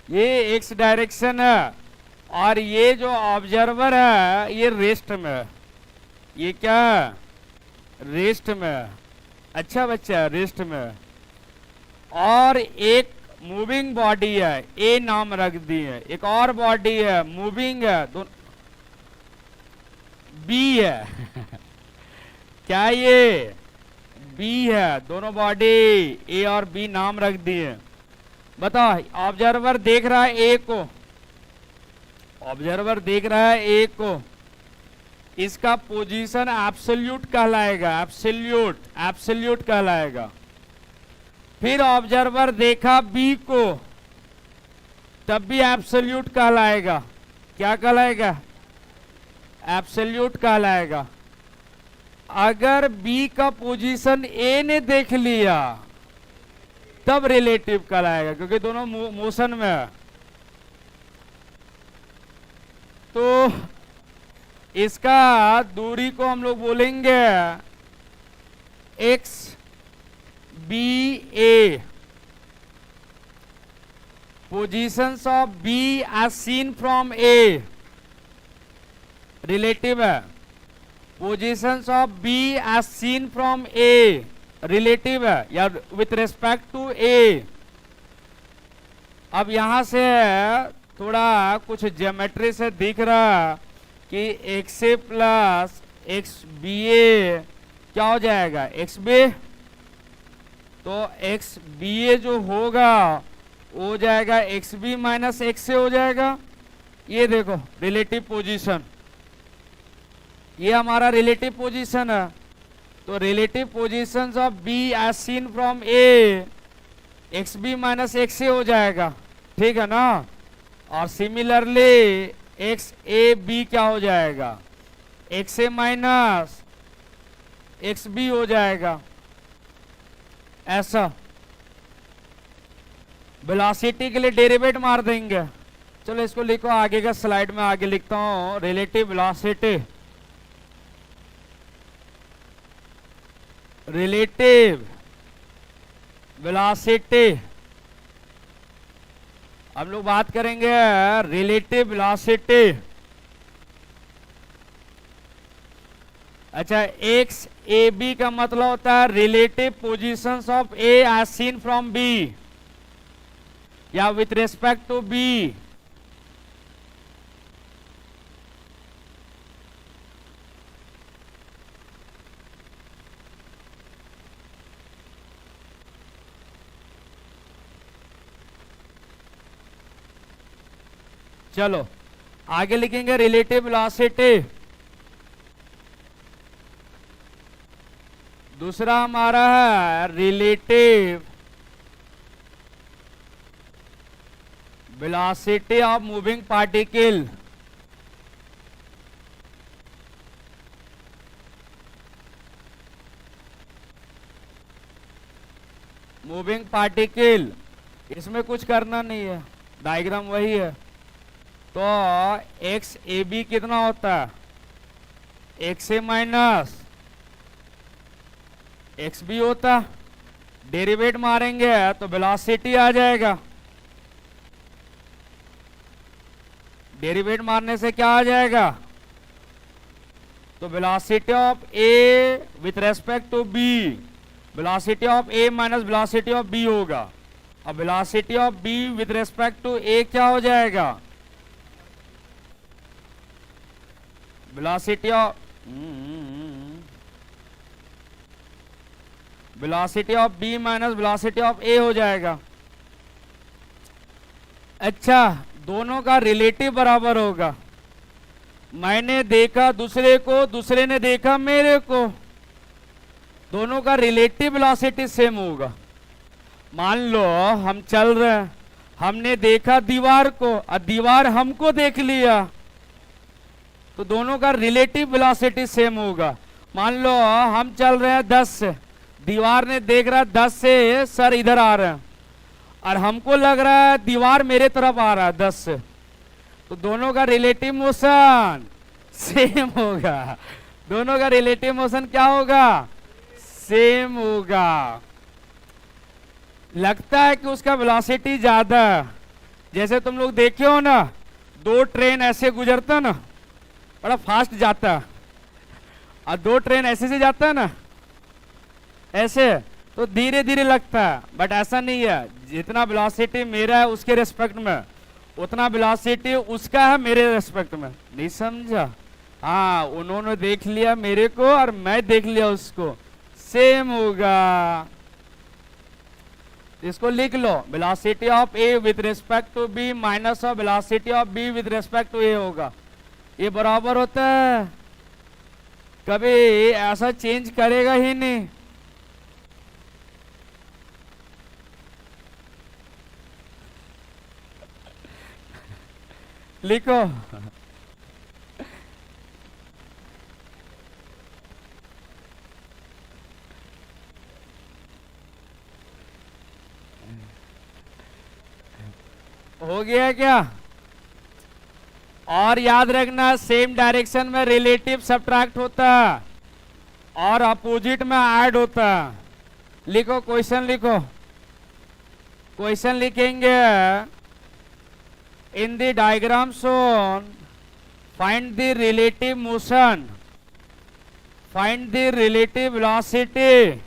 [SPEAKER 1] ये एक्स डायरेक्शन है, और ये जो ऑब्जर्वर है ये रेस्ट में है। ये क्या है? रेस्ट में है। अच्छा बच्चा, रेस्ट में है। और एक मूविंग बॉडी है, ए नाम रख दी है। एक और बॉडी है, मूविंग है, बी है। क्या ये? बी है। दोनों बॉडी ए और बी नाम रख दिए। बताओ, ऑब्जर्वर देख रहा है ए को, ऑब्जर्वर देख रहा है ए को, इसका पोजीशन एब्सोल्यूट कहलाएगा, एब्सोल्यूट, एब्सोल्यूट कहलाएगा। फिर ऑब्जर्वर देखा बी को, तब भी एब्सोल्यूट कहलाएगा। क्या कहलाएगा? एब्सोल्यूट कहलाएगा। अगर बी का पोजीशन ए ने देख लिया तब रिलेटिव कहलाएगा, क्योंकि दोनों मोशन में है। तो इसका दूरी को हम लोग बोलेंगे x B A. Positions of B as seen from A, relative है। Positions of B as seen from A, relative है, या विथ रिस्पेक्ट टू ए। अब यहां से थोड़ा कुछ ज्योमेट्री से दिख रहा कि X A plus X B A क्या हो जाएगा? X B. तो एक्स बी ए जो होगा वो हो जाएगा X B minus x A हो जाएगा। ये देखो रिलेटिव पोजीशन, ये हमारा रिलेटिव पोजीशन है। तो relative positions of B as seen from A, x B minus x A हो जाएगा, ठीक है ना। और सिमिलरली एक्स ए बी क्या हो जाएगा? एक्स ए माइनस एक्स बी हो जाएगा। ऐसा वेलोसिटी के लिए डेरिवेट मार देंगे। चलो इसको लिखो आगे का, स्लाइड में आगे लिखता हूं। रिलेटिव वेलोसिटी, रिलेटिव वेलोसिटी, हम लोग बात करेंगे रिलेटिव वेलोसिटी। अच्छा, एक्स ए बी का मतलब होता है relative positions of A as seen from B, या विथ रिस्पेक्ट टू बी। चलो आगे लिखेंगे रिलेटिव वेलोसिटी। दूसरा हमारा है relative velocity of moving particle. Moving particle, इसमें कुछ करना नहीं है, डायग्राम वही है। तो एक्स ए बी कितना होता है? एक्स ए माइनस एक्स बी होता। डेरिवेट मारेंगे तो वेलोसिटी आ जाएगा। डेरिवेट मारने से क्या आ जाएगा? तो velocity of A with respect to B, velocity of A minus velocity of B होगा। अब velocity of B with respect to A क्या हो जाएगा? Velocity of velocity of B minus velocity of A हो जाएगा। अच्छा, दोनों का रिलेटिव बराबर होगा। मैंने देखा दूसरे को, दूसरे ने देखा मेरे को, दोनों का रिलेटिव वेलोसिटी सेम होगा। मान लो हम चल रहे हैं, हमने देखा दीवार को और दीवार हमको देख लिया, तो दोनों का रिलेटिव वेलोसिटी सेम होगा। मान लो हम चल रहे हैं 10 से, दीवार ने देख रहा है 10 से सर इधर आ रहे हैं, और हमको लग रहा है दीवार मेरे तरफ आ रहा है 10 से, तो दोनों का रिलेटिव मोशन सेम होगा। दोनों का रिलेटिव मोशन क्या होगा? सेम होगा। लगता है कि उसका वेलोसिटी ज्यादा है। जैसे तुम लोग देखे हो ना, दो ट्रेन ऐसे गुजरता ना, बड़ा फास्ट जाता है, और दो ट्रेन ऐसे से जाता है ना, ऐसे, तो धीरे धीरे लगता है, बट ऐसा नहीं है। जितना वेलोसिटी मेरा है उसके रेस्पेक्ट में, उतना वेलोसिटी उसका है मेरे रेस्पेक्ट में। नहीं समझा? हाँ, उन्होंने देख लिया मेरे को और मैं देख लिया उसको, सेम होगा। इसको लिख लो, velocity of A with respect to B minus of velocity of B with respect to A होगा। ये बराबर होता है, कभी ऐसा चेंज करेगा ही नहीं। लिखो, हो गया क्या? और याद रखना, सेम डायरेक्शन में रिलेटिव सब्ट्रैक्ट होता है और अपोजिट में ऐड होता है। लिखो, क्वेश्चन लिखो। क्वेश्चन लिखेंगे, in the diagram shown find the relative motion, find the relative velocity.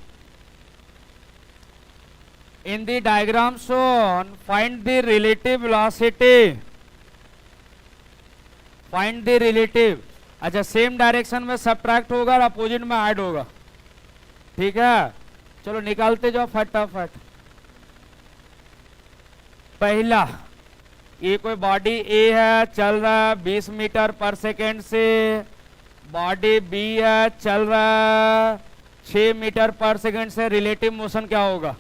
[SPEAKER 1] In the diagram shown, find the relative velocity. Find the relative. अच्छा, सेम डायरेक्शन में सब्ट्रैक्ट होगा और अपोजिट में ऐड होगा। ठीक है, चलो निकालते जाओ फटाफट। पहला, ये कोई बॉडी ए है, चल रहा है 20 मीटर पर सेकेंड से। बॉडी बी है, चल रहा है 6 मीटर पर सेकेंड से। रिलेटिव मोशन क्या होगा?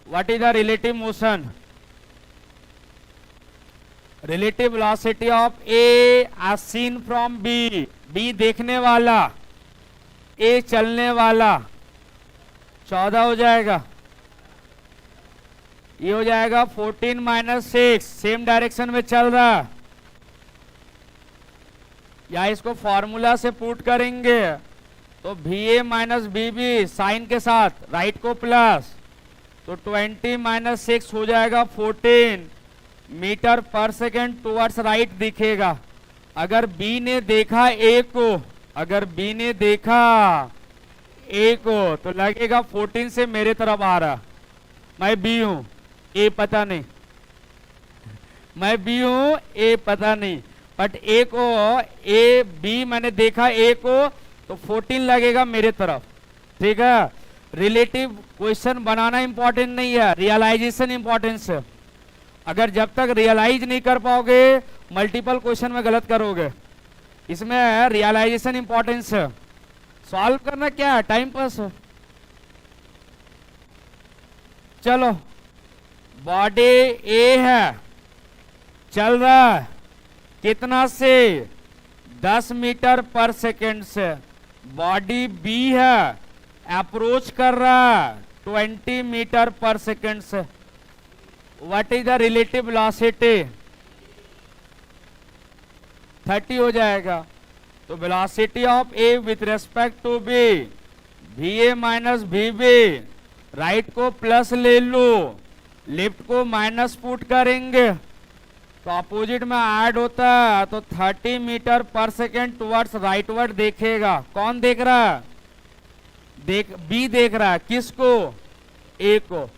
[SPEAKER 1] What is the relative motion? Relative velocity of A as seen from B. B देखने वाला, A चलने वाला, 14 हो जाएगा। ये हो जाएगा 14 माइनस 6, सेम डायरेक्शन में चल रहा। या इसको फॉर्मूला से पुट करेंगे तो VA माइनस BB साइन के साथ, राइट को प्लस, तो 20 माइनस 6 हो जाएगा 14 metre per second towards right दिखेगा। अगर बी ने देखा ए को, अगर बी ने देखा ए को, तो लगेगा 14 से मेरे तरफ आ रहा। मैं बी हूं, ए पता नहीं, मैं बी हूं, ए पता नहीं, बट ए को, ए बी मैंने देखा ए को, तो 14 लगेगा मेरे तरफ। ठीक है, रिलेटिव क्वेश्चन बनाना इंपॉर्टेंट नहीं है, रियलाइजेशन इंपॉर्टेंस है। अगर जब तक रियलाइज नहीं कर पाओगे, मल्टीपल क्वेश्चन में गलत करोगे। इसमें रियलाइजेशन इंपॉर्टेंस है। सॉल्व करना क्या है, टाइम पास है। चलो, बॉडी ए है, चल रहा है कितना से? 10 मीटर पर सेकेंड से। बॉडी बी है, अप्रोच कर रहा 20 मीटर पर सेकेंड से। What is the relative velocity? 30 हो जाएगा। तो velocity of A with respect to B, VA minus VB, right को प्लस ले लो, लेफ्ट को माइनस पुट करेंगे तो अपोजिट में ऐड होता है, तो 30 metre per second towards rightward देखेगा। कौन देख रहा है? बी देख रहा है। किसको? ए को।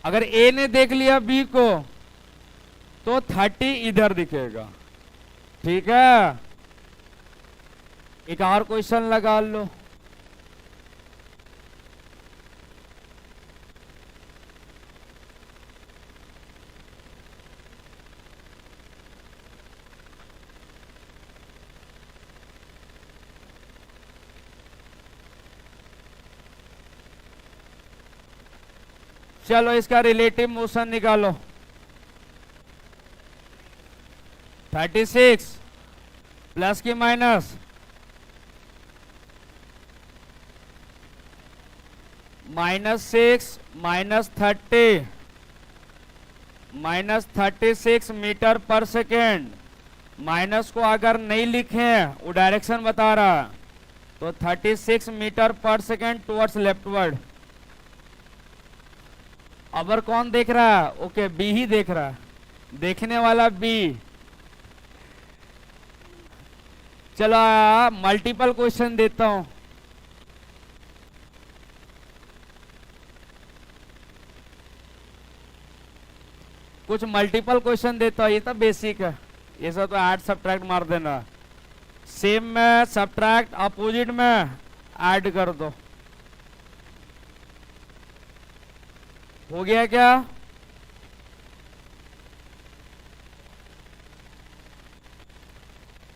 [SPEAKER 1] अगर ए ने देख लिया बी को, तो 30 इधर दिखेगा। ठीक है, एक और क्वेश्चन लगा लो। चलो, इसका रिलेटिव मोशन निकालो। 36 प्लस की minus -6 -36 metre per second. Minus को अगर नहीं लिखे, वो डायरेक्शन बता रहा, तो 36 metre per second towards leftward. अबर कौन देख रहा है? ओके, बी ही देख रहा है, देखने वाला बी। चलो मल्टीपल क्वेश्चन देता हूं। कुछ मल्टीपल क्वेश्चन देता हूं, ये तो बेसिक है, ये सब तो ऐड सब्ट्रैक्ट मार देना। सेम में सब्ट्रैक्ट, अपोजिट में ऐड कर दो। हो गया क्या?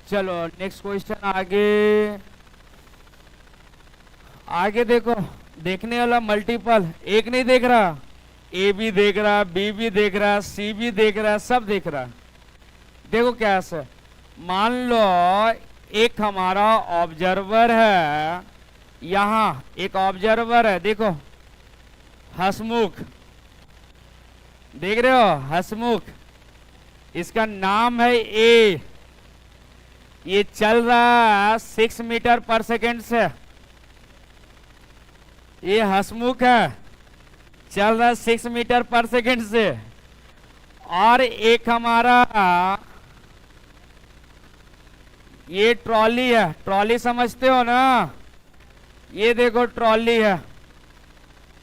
[SPEAKER 1] चलो नेक्स्ट क्वेश्चन। आगे देखो, देखने वाला मल्टीपल एक नहीं देख रहा, ए भी देख रहा, बी भी देख रहा, सी भी देख रहा, सब देख रहा। देखो कैसे, मान लो एक हमारा ऑब्जर्वर है, यहां एक ऑब्जर्वर है, देखो हसमुख, देख रहे हो हसमुख, इसका नाम है ए, ये चल रहा है 6 मीटर पर सेकेंड से। ये हसमुख है, चल रहा है 6 मीटर पर सेकेंड से। और एक हमारा ये ट्रॉली है, ट्रॉली समझते हो ना, ये देखो ट्रॉली है,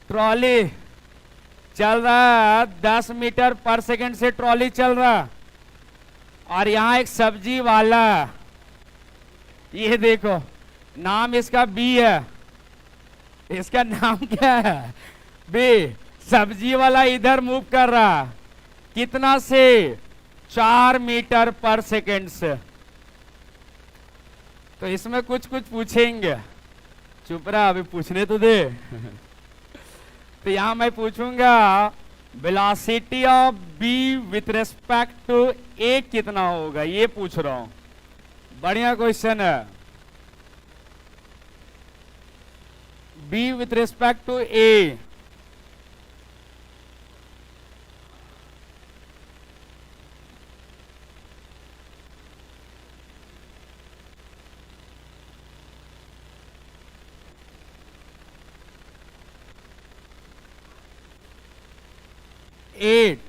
[SPEAKER 1] ट्रॉली चल रहा है 10 मीटर पर सेकेंड से, ट्रॉली चल रहा। और यहां एक सब्जी वाला, ये देखो नाम इसका बी है, इसका नाम क्या है? बी। सब्जी वाला इधर मूव कर रहा, कितना से? 4 मीटर पर सेकेंड से। तो इसमें कुछ कुछ पूछेंगे, चुप रहा, अभी पूछने तो दे। तो यहां मैं पूछूंगा velocity of B with respect to A कितना होगा, ये पूछ रहा हूं। बढ़िया क्वेश्चन है। B with respect to A, at,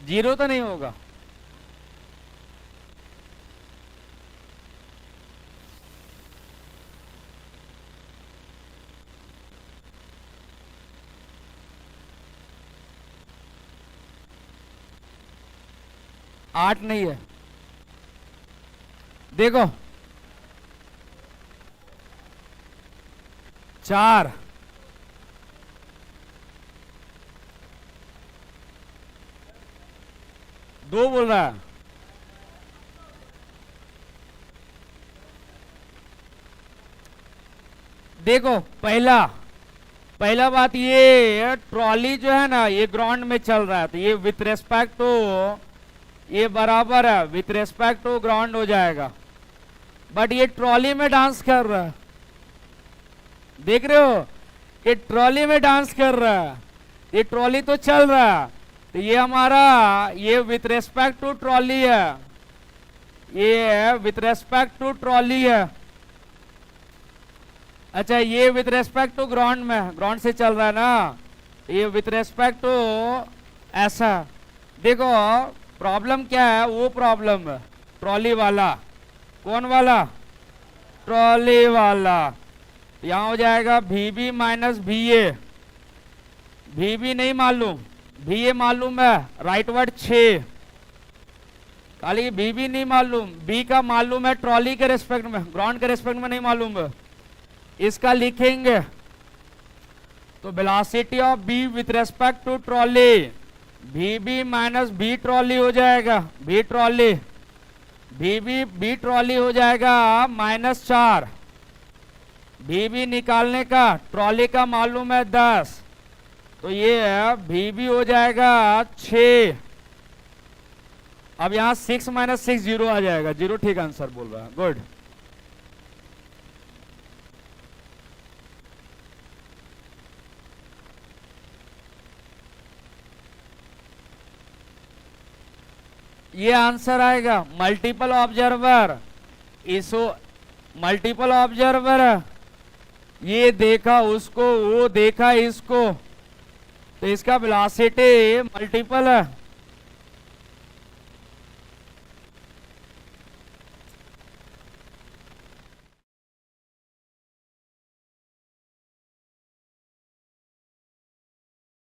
[SPEAKER 1] 0 तो नहीं होगा। आठ नहीं है, देखो 4, दो बोल रहा है। देखो पहला बात, ये ट्रॉली जो है ना, ये ग्राउंड में चल रहा है, तो ये विथ रेस्पेक्ट टू, ये बराबर है, विथ रेस्पेक्ट टू ग्राउंड हो जाएगा। बट ये ट्रॉली में डांस कर रहा है, देख रहे हो, ये ट्रॉली में डांस कर रहा है, ये ट्रॉली तो चल रहा है, तो ये हमारा, ये विथ रेस्पेक्ट टू ट्रॉली है, ये विथ रेस्पेक्ट टू ट्रॉली है। अच्छा, ये विथ रेस्पेक्ट टू ग्राउंड में, ग्राउंड से चल रहा है ना, ये विथ रेस्पेक्ट टू ऐसा। देखो प्रॉब्लम क्या है, वो प्रॉब्लम है ट्रॉली वाला। कौन वाला? ट्रॉली वाला। यहां हो जाएगा VB माइनस VA, VB नहीं मालूम, VA मालूम है, राइट वर्ड 6, खाली VB नहीं मालूम, B का मालूम है ट्रॉली के रेस्पेक्ट में, ग्राउंड के रेस्पेक्ट में नहीं मालूम है। इसका लिखेंगे तो velocity of B with respect to trolley, VB minus B trolley हो जाएगा, B ट्रॉली, B ट्रॉली हो जाएगा -4। VB निकालने का, ट्रॉली का मालूम है 10, तो ये VB हो जाएगा 6। अब यहां 6 माइनस 6 0 आ जाएगा, 0 ठीक आंसर बोल रहा है, गुड। ये आंसर आएगा। मल्टीपल ऑब्जर्वर, इसो मल्टीपल ऑब्जर्वर, ये देखा उसको, वो देखा इसको, तो इसका वेलोसिटी मल्टीपल है।